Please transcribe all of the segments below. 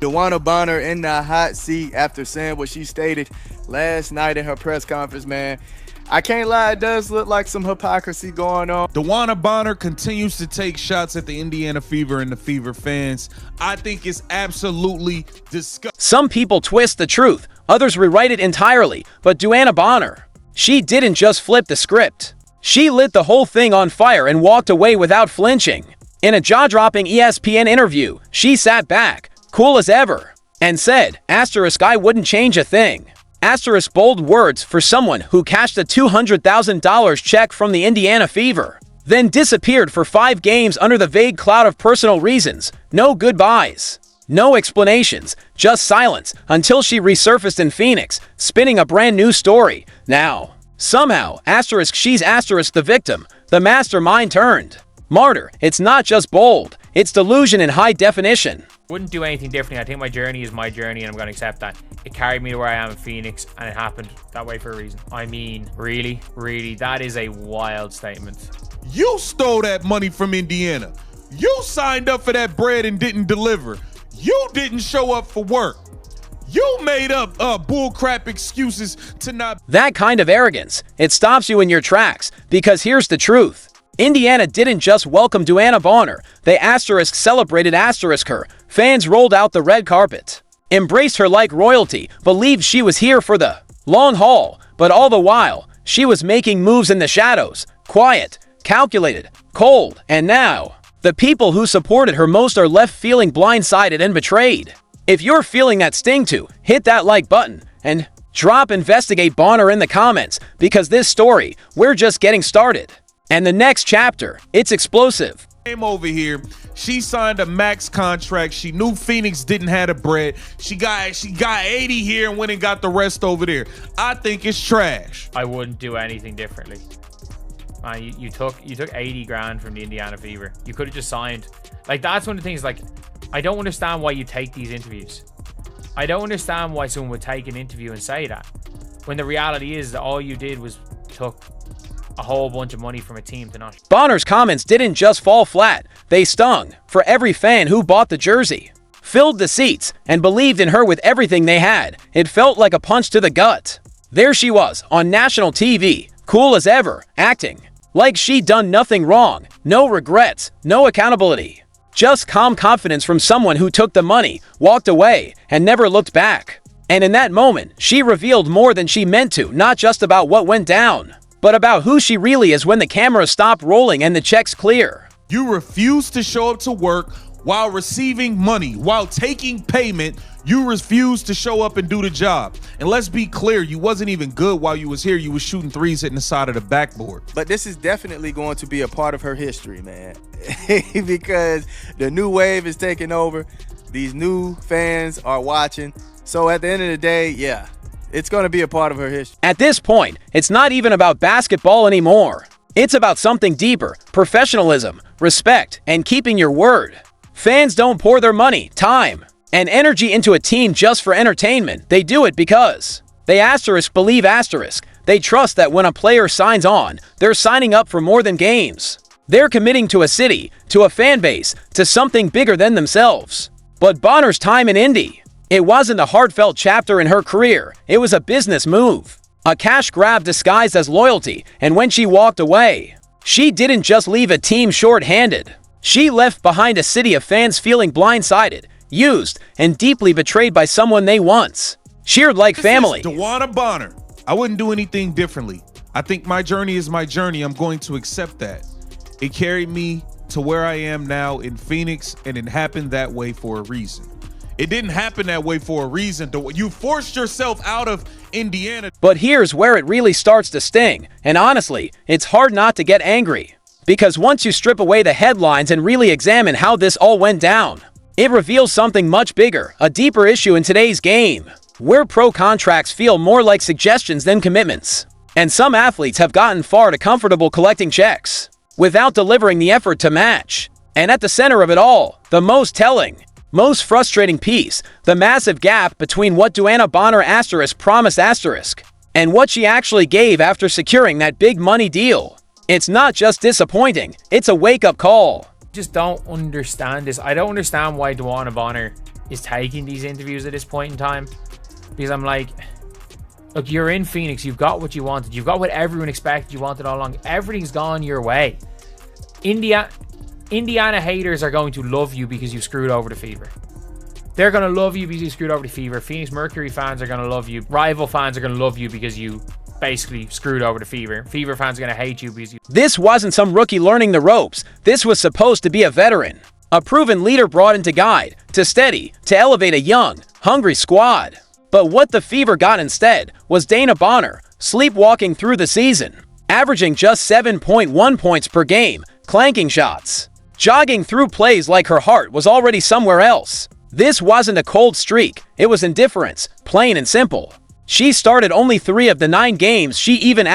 DeWanna Bonner in the hot seat after saying what she stated last night in her press conference, man. I can't lie, it does look like some hypocrisy going on. DeWanna Bonner continues to take shots at the Indiana Fever and the Fever fans. I think it's absolutely disgusting. Some people twist the truth, others rewrite it entirely, but DeWanna Bonner, she didn't just flip the script. She lit the whole thing on fire and walked away without flinching. In a jaw-dropping ESPN interview, she sat back, cool as ever, and said, "I wouldn't change a thing." Bold words for someone who cashed a $200,000 check from the Indiana Fever, then disappeared for 5 games under the vague cloud of personal reasons. No goodbyes, no explanations, just silence until she resurfaced in Phoenix, spinning a brand new story. Now, somehow, she's the victim, the mastermind turned martyr. It's not just bold, it's delusion in high definition. Wouldn't do anything differently. I think my journey is my journey and I'm going to accept that. It carried me to where I am in Phoenix and it happened that way for a reason. I mean, really, that is a wild statement. You stole that money from Indiana. You signed up for that bread and didn't deliver. You didn't show up for work. You made up bullcrap excuses to not... That kind of arrogance, it stops you in your tracks, because here's the truth. Indiana didn't just welcome DeWanna Bonner, they celebrated her. Fans rolled out the red carpet, embraced her like royalty, believed she was here for the long haul, but all the while, she was making moves in the shadows, quiet, calculated, cold, and now, the people who supported her most are left feeling blindsided and betrayed. If you're feeling that sting too, hit that like button, and drop Investigate Bonner in the comments, because this story, we're just getting started. And the next chapter, it's explosive. Came over here, she signed a max contract. She knew Phoenix didn't have the bread. She got 80 here and went and got the rest over there. I think it's trash. I wouldn't do anything differently. You took 80 grand from the Indiana Fever. You could have just signed. Like, that's one of the things, like, I don't understand why you take these interviews. I don't understand why someone would take an interview and say that, when the reality is that all you did was took a whole bunch of money from a team to not. Bonner's comments didn't just fall flat, they stung for every fan who bought the jersey, filled the seats, and believed in her with everything they had. It felt like a punch to the gut. There she was, on national TV, cool as ever, acting like she'd done nothing wrong, no regrets, no accountability. Just calm confidence from someone who took the money, walked away, and never looked back. And in that moment, she revealed more than she meant to, not just about what went down, but about who she really is when the cameras stop rolling and the checks clear. You refuse to show up to work while receiving money, while taking payment. You refuse to show up and do the job. And let's be clear, you wasn't even good while you was here. You was shooting threes hitting the side of the backboard. But this is definitely going to be a part of her history, man. Because the new wave is taking over. These new fans are watching. So at the end of the day, yeah, it's going to be a part of her history. At this point, it's not even about basketball anymore. It's about something deeper: professionalism, respect, and keeping your word. Fans don't pour their money, time, and energy into a team just for entertainment. They do it because they believe They trust that when a player signs on, they're signing up for more than games. They're committing to a city, to a fan base, to something bigger than themselves. But Bonner's time in Indy, it wasn't a heartfelt chapter in her career. It was a business move, a cash grab disguised as loyalty. And when she walked away, she didn't just leave a team short-handed. She left behind a city of fans feeling blindsided, used, and deeply betrayed by someone they once cheered like family. DeWanna Bonner. I wouldn't do anything differently. I think my journey is my journey. I'm going to accept that. It carried me to where I am now in Phoenix, and it happened that way for a reason. It didn't happen that way for a reason. You forced yourself out of Indiana. But here's where it really starts to sting. And honestly, it's hard not to get angry. Because once you strip away the headlines and really examine how this all went down, it reveals something much bigger, a deeper issue in today's game, where pro contracts feel more like suggestions than commitments. And some athletes have gotten far too comfortable collecting checks without delivering the effort to match. And at the center of it all, the most telling, most frustrating piece, the massive gap between what DeWanna Bonner promised and what she actually gave after securing that big money deal. It's not just disappointing, it's a wake-up call. Just don't understand this. I don't understand why DeWanna Bonner is taking these interviews at this point in time, because I'm like, look, you're in Phoenix, you've got what you wanted, you've got what everyone expected you wanted all along, everything's gone your way. Indiana haters are going to love you because you screwed over the Fever. They're going to love you because you screwed over the Fever. Phoenix Mercury fans are going to love you. Rival fans are going to love you because you basically screwed over the Fever. Fever fans are going to hate you because you... This wasn't some rookie learning the ropes. This was supposed to be a veteran. A proven leader brought in to guide, to steady, to elevate a young, hungry squad. But what the Fever got instead was DeWanna Bonner, sleepwalking through the season, averaging just 7.1 points per game, clanking shots, jogging through plays like her heart was already somewhere else. This wasn't a cold streak, it was indifference, plain and simple. She started only 3 of the 9 games she even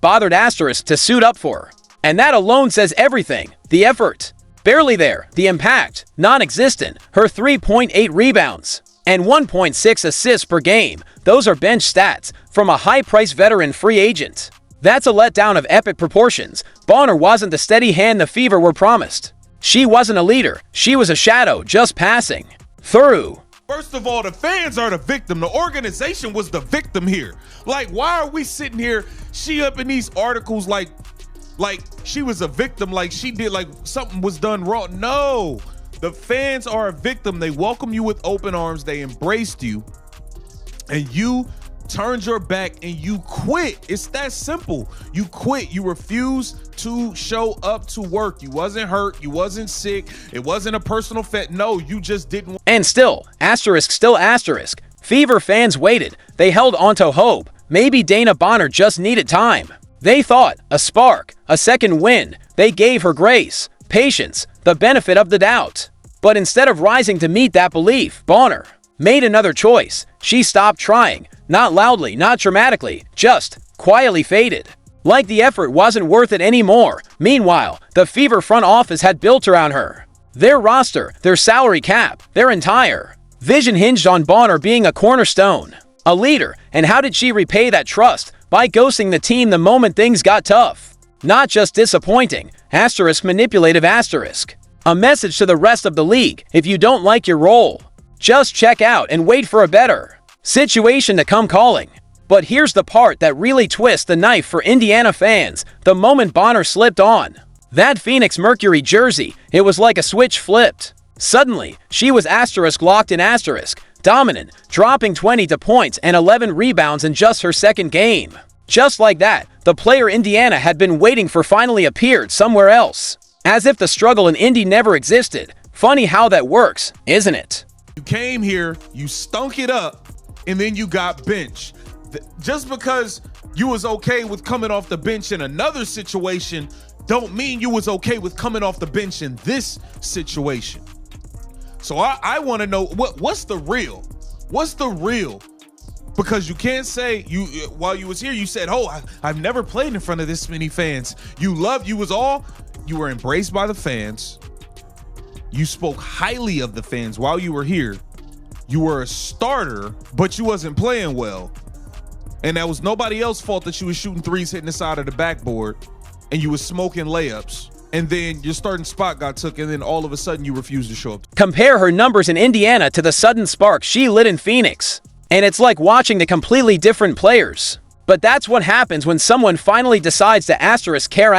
bothered to suit up for. And that alone says everything. The effort, barely there. The impact, non-existent. Her 3.8 rebounds and 1.6 assists per game. Those are bench stats from a high-priced veteran free agent. That's a letdown of epic proportions. Bonner wasn't the steady hand the Fever were promised. She wasn't a leader. She was a shadow, just passing through. First of all, the fans are the victim. The organization was the victim here. Like, why are we sitting here, she up in these articles like she was a victim, like she did, like something was done wrong? No, the fans are a victim. They welcome you with open arms. They embraced you, and you turned your back and you quit. It's that simple. You quit. You refused to show up to work. You wasn't hurt. You wasn't sick. It wasn't a personal fit. No, you just didn't. And still, asterisk, Fever fans waited. They held onto hope. Maybe DeWanna Bonner just needed time. They thought, a spark, a second wind. They gave her grace, patience, the benefit of the doubt. But instead of rising to meet that belief, Bonner made another choice. She stopped trying. Not loudly, not dramatically, just quietly faded. Like the effort wasn't worth it anymore. Meanwhile, the Fever front office had built around her. Their roster, their salary cap, their entire vision hinged on Bonner being a cornerstone, a leader. And how did she repay that trust? By ghosting the team the moment things got tough. Not just disappointing, manipulative. A message to the rest of the league: if you don't like your role, just check out and wait for a better situation to come calling. But here's the part that really twists the knife for Indiana fans. The moment Bonner slipped on that Phoenix Mercury jersey, it was like a switch flipped. Suddenly, she was locked in dominant, dropping 20 points and 11 rebounds in just her second game. Just like that, the player Indiana had been waiting for finally appeared somewhere else. As if the struggle in Indy never existed. Funny how that works, isn't it? You came here, you stunk it up, and then you got benched. Just because you was okay with coming off the bench in another situation don't mean you was okay with coming off the bench in this situation. So I want to know what's the real? What's the real? Because you can't say while you was here, you said, "Oh, I've never played in front of this many fans." You were embraced by the fans. You spoke highly of the fans while you were here. You were a starter, but you wasn't playing well. And that was nobody else's fault that you was shooting threes hitting the side of the backboard and you was smoking layups. And then your starting spot got took, and then all of a sudden you refused to show up. Compare her numbers in Indiana to the sudden spark she lit in Phoenix. And it's like watching the completely different players. But that's what happens when someone finally decides to care.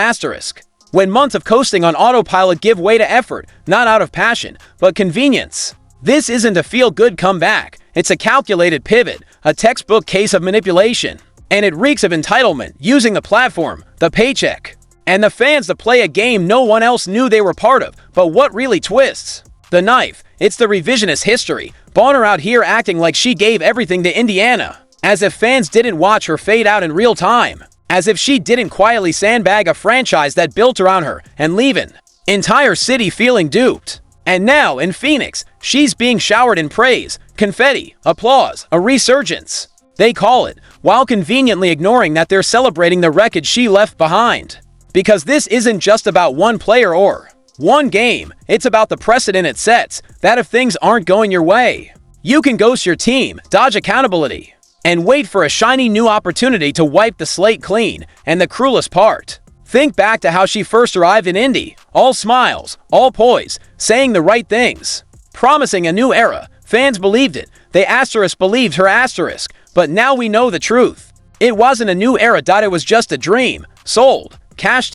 When months of coasting on autopilot give way to effort, not out of passion, but convenience. This isn't a feel-good comeback. It's a calculated pivot, a textbook case of manipulation. And it reeks of entitlement, using the platform, the paycheck, and the fans to play a game no one else knew they were part of. But what really twists the knife? It's the revisionist history. Bonner out here acting like she gave everything to Indiana. As if fans didn't watch her fade out in real time. As if she didn't quietly sandbag a franchise that built around her and leave an entire city feeling duped. And now, in Phoenix, she's being showered in praise, confetti, applause, a resurgence. They call it, while conveniently ignoring that they're celebrating the wreckage she left behind. Because this isn't just about one player or one game. It's about the precedent it sets, that if things aren't going your way, you can ghost your team, dodge accountability, and wait for a shiny new opportunity to wipe the slate clean. And the cruelest part, think back to how she first arrived in Indy, all smiles, all poise, saying the right things, promising a new era, Fans believed it. They asterisk believed her asterisk. But now we know the truth. It wasn't a new era. It was just a dream. Sold. Cashed